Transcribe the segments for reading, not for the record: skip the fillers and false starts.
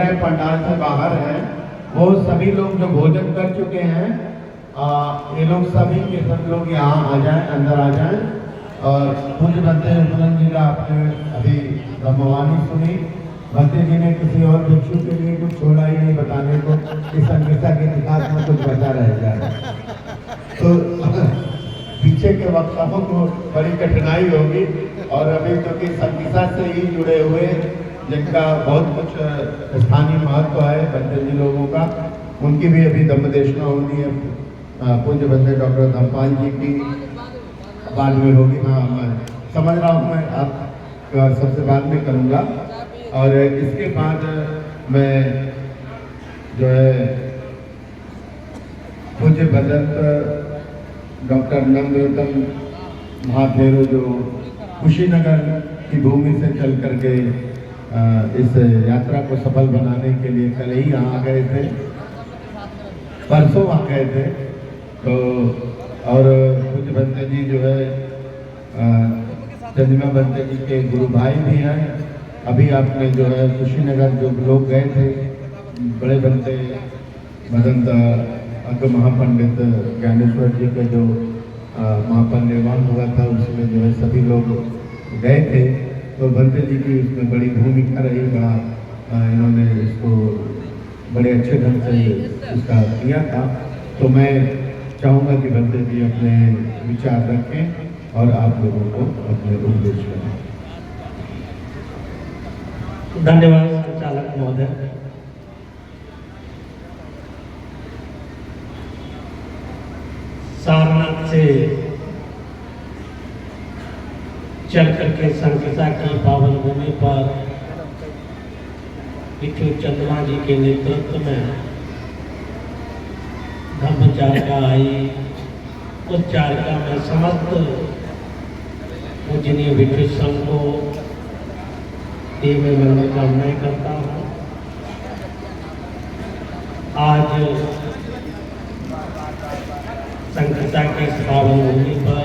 रहे पंडाल से बाहर हैं, वो सभी लोग जो भोजन कर चुके हैं, ये लोग सभी के सब लोग यहाँ आ जाएं, अंदर आ जाएं। और पूज्य बनते उपनंद जी का आपने अभी ब्रह्मवाणी सुनी। भक्ति जी ने किसी और भिक्षु के लिए कुछ छोड़ा ही नहीं बताने को कि संगीता के इतिहास में कुछ बचा रह जाए। तो पीछे के वक्ताओं को बड़ी कठिनाई होगी। और अभी क्योंकि संगीता से ही जुड़े हुए जिनका बहुत कुछ स्थानीय महत्व है बंदे जी लोगों का, उनकी भी अभी दम्मदेशना होनी है। पूज्य बंदे डॉक्टर धमपाल जी की बाद में होगी। हाँ, मैं समझ रहा हूँ, मैं आप सबसे बाद में करूँगा। और इसके बाद मैं जो है पूज्य भदंत डॉक्टर नंदरतन महाथेरो जो कुशीनगर की भूमि से चल करके इस यात्रा को सफल बनाने के लिए कल ही यहाँ आ गए थे, परसों आ गए थे। तो और पूज्य बंते जी जो है चंद्रिमा बंते जी के गुरु भाई भी हैं। अभी आपने जो है कुशीनगर जो लोग गए थे, बड़े बंते भदंत अग्र महापंडित ज्ञानेश्वर जी के जो महापरिनिर्वाण हुआ था, उसमें जो है सभी लोग गए थे। तो बंते जी की उसमें बड़ी भूमिका रही। इन्होंने इसको बड़े अच्छे ढंग से इसका किया था। तो मैं चाहूँगा कि बंते जी अपने विचार रखें और आप लोगों को अपने उपदेश करें। धन्यवाद संचालक महोदय। सारनाथ से चल करके संकिसा की पावन भूमि पर भिक्षु चंद्रमा जी के नेतृत्व में धम्मचारिका आई। उस चारिका में समस्त पूजनीय भिक्षु संघ को देव मंगल कामनाएं करता हूँ। आज संकिसा के इस पावन भूमि पर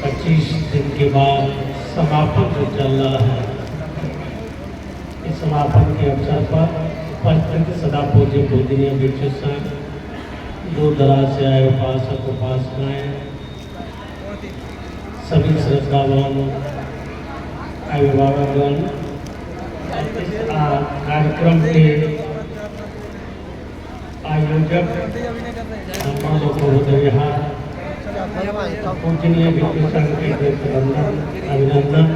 25 दिन के बाद समापन जो चल रहा है, इस समापन के अवसर पर उपस्थित सदा पूज्य पूजनीय भिक्षु संघ, दूर दराज से आए उपासक उपासनाएं, सभी श्रद्धावान अभिभावकगण, इस कार्यक्रम के आयोजक पूजनीय भिक्षु संघ के प्रबंधन अभिनंदन।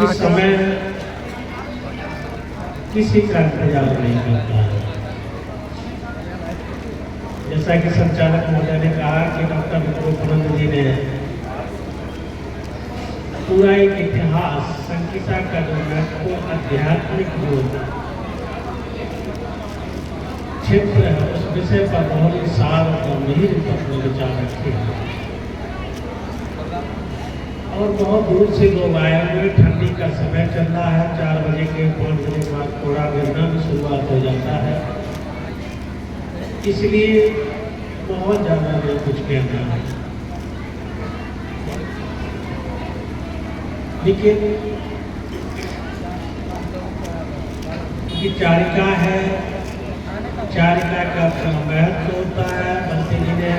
इस समय किसी का इंतजार नहीं करता है। जैसा कि संचालक महोदय ने कहा कि डॉक्टर विक्रोपानंद जी ने पूरा एक इतिहास, संकिसा का जो महत्वपूर्ण आध्यात्मिक जो क्षेत्र है, उस विषय पर बहुत ही सार और गंभीर अपने विचार रखे हैं। और बहुत दूर से लोग आए हुए, ठंडी का समय चल रहा है, 4 बजे के 5 बजे के बाद थोड़ा गिरना भी शुरुआत हो जाता है, इसलिए बहुत ज़्यादा नहीं कुछ कहना है। लेकिन ये चारिका है, चारिका का अपना महत्व होता है। बंते जी ने,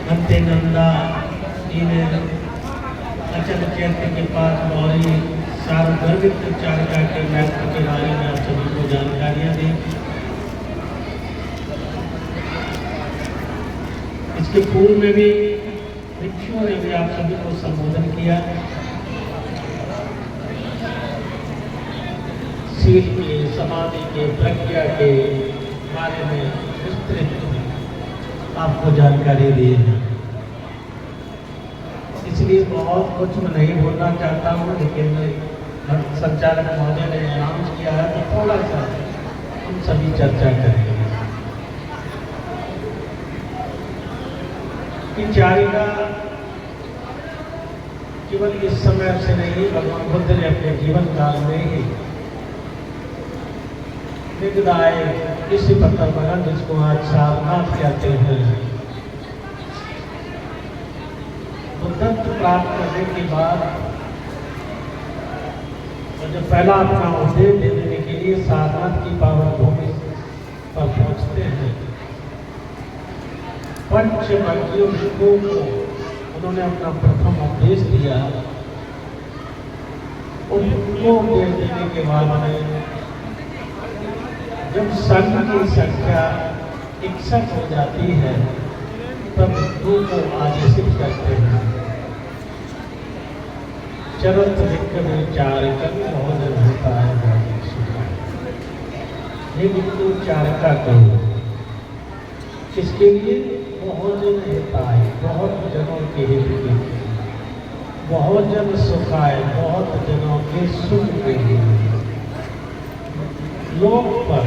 बंते नंदा जी ने अचल चैत्य के पास गौरी सार्वगर्भित चारिका के महत्व के बारे में आप सभी को जानकारियाँ दी। इसके पूर्व में भी भिक्षुओं ने भी आप सभी को संबोधन किया। शील के, समाधि के, प्रज्ञा के बारे में विस्तृत आपको जानकारी दी है। इसलिए बहुत कुछ मैं नहीं बोलना चाहता हूँ, लेकिन संचालक महोदय ने अनाउंस किया है तो थोड़ा सा हम सभी चर्चा करेंगे। कि चारिका केवल इस समय से नहीं, भगवान बुद्ध ने अपने जीवन काल में ही निगदाय इसी पत्थर बना जिसको आज सारनाथ कहते हैं। बुद्धत्व प्राप्त करने के बाद और जब पहला अपना उद्देश्य दे देने के लिए सारनाथ की पावन भूमि पर पहुंचते हैं, पंच वर्गीयों को उन्होंने अपना प्रथम उपदेश दिया। उनको उपदेश देने के बाद में जब संघ की संख्या 61 हो जाती है तब हिंदू को आदेशित करते हैं, चरत लिख विचार कर भोजन होता है। ये बिल्कुल चारिका करो, किसके लिए? भोजन होता है, बहुत जनों के हित के लिए, बहुत जन सुखाए, बहुत जनों के सुख के लिए। लोक पर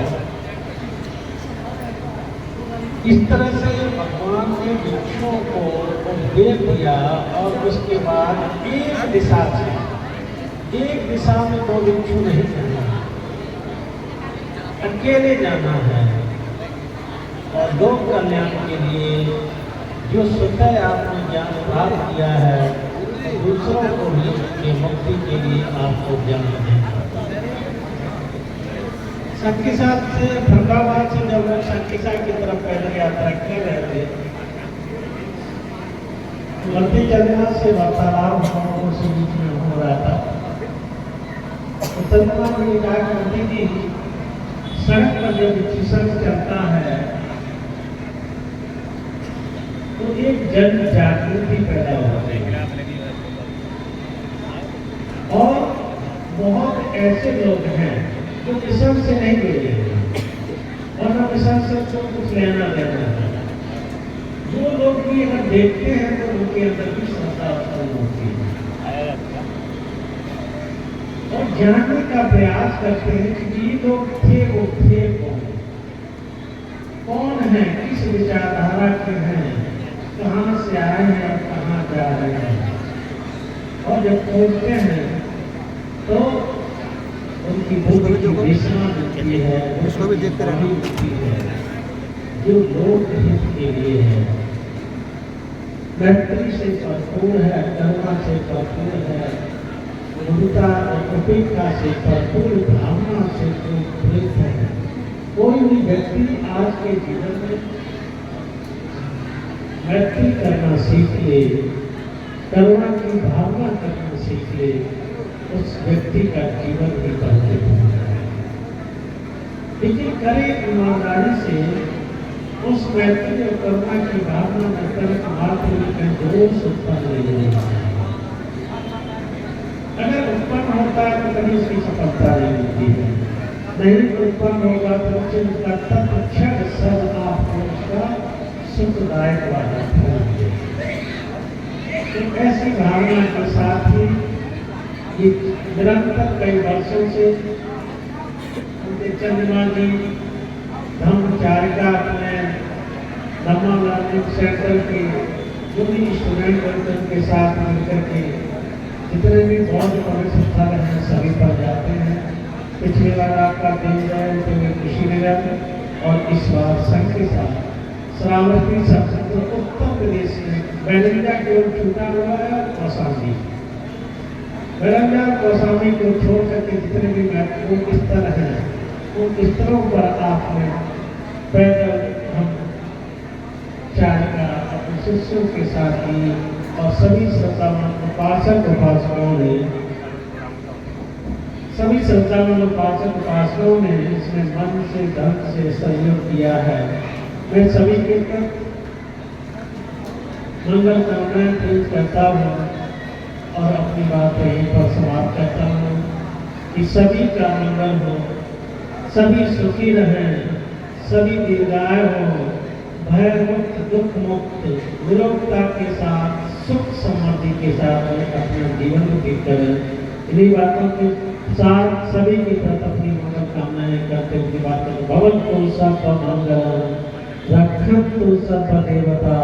इस तरह से भगवान ने भिक्षुओं को उपदेश दिया और उसके बाद एक दिशा में दो भिक्षु नहीं करना, अकेले जाना है और लोक कल्याण के लिए जो स्वतः आपने ज्ञान प्राप्त किया है दूसरों को भी उनके मुक्ति के लिए आपको ज्ञान देना। शक्तिशाह से फरकाबाद से जब लोग शक्तिशाह की तरफ पैदल यात्रा कर रहे थे, लंबी चंद्रमा से वार्तालाप हम उसी बीच में हो रहा था। तो चंद्रमा ने कहा कि मोदी जी, सड़क पर जब स्टेशन चलता है तो एक जन जागृति पैदा होती है और बहुत ऐसे लोग हैं जो मिशन से नहीं जुड़े और न मिशन से कुछ लेना देना है। जो लोग भी अगर देखते हैं तो उनके अंदर भी श्रद्धा उत्पन्न होती है और जानने का प्रयास करते हैं कि ये लोग थे वो थे कौन है, किस विचारधारा के हैं, कहाँ से आए हैं और कहाँ जा रहे हैं। और जब पहुँचते हैं तो उनकी बुद्धि की दिशा मिलती है, उसको भी देखते रहती है जो लोक हित के लिए है, मैत्री से भरपूर है, करुणा से भरपूर है, ममता और उपेक्षा से भरपूर भावना से प्रेरित है। कोई भी व्यक्ति आज के जीवन में मैत्री करना सीख ले, करुणा की भावना करना सीख ले, उस व्यक्ति का जीवन भी बदल जाता है। लेकिन करे ईमानदारी से उस मैत्री और करुणा की भावना में कर्म मात्र में दोष उत्पन्न नहीं होता। अगर उत्पन्न होता है तो कभी उसकी सफलता नहीं मिलती है, नहीं उत्पन्न होगा तो उसका तत्क्षण सब आपको उसका सुखदायक वाला फल। तो ऐसी भावना के साथ ही ये निरंतर कई वर्षों से उनके चंद्रमा जी धर्मचारिका अपने धर्मा लर्निंग सेंटर के जो भी स्टूडेंट होते उनके साथ मिलकर के जितने भी बहुत पवित्र स्थल हैं सभी पर जाते हैं। पिछली बार आपका दीनदयाल कुशीनगर और इस बार संघ के साथ श्रावणी सत्संग उत्तर प्रदेश में बैरंजा की ओर छूटा हुआ है। कौशाम्बी बैरंजा कौशाम्बी को छोड़ करके जितने भी महत्वपूर्ण स्थल हैं उन स्थलों पर आपने पैदल हम चारिका अपने शिष्यों के साथ ही और सभी श्रद्धावान उपासकों ने इसमें मन से धन से सहयोग किया है। मैं सभी के मंगल कामनाएं पेश करता हूँ और अपनी बात यहीं पर समाप्त करता हूँ कि सभी का मंगल हो, सभी सुखी रहें, सभी दीर्घायु हो, भय मुक्त दुख मुक्त निरोगता के साथ सुख समृद्धि के साथ अपना जीवन व्यतीत करें। इन्हीं बातों के साथ सभी की प्रति अपनी मंगल कामनाएं करते हुए बात भवन को सब मंगल रखत तो सब देवता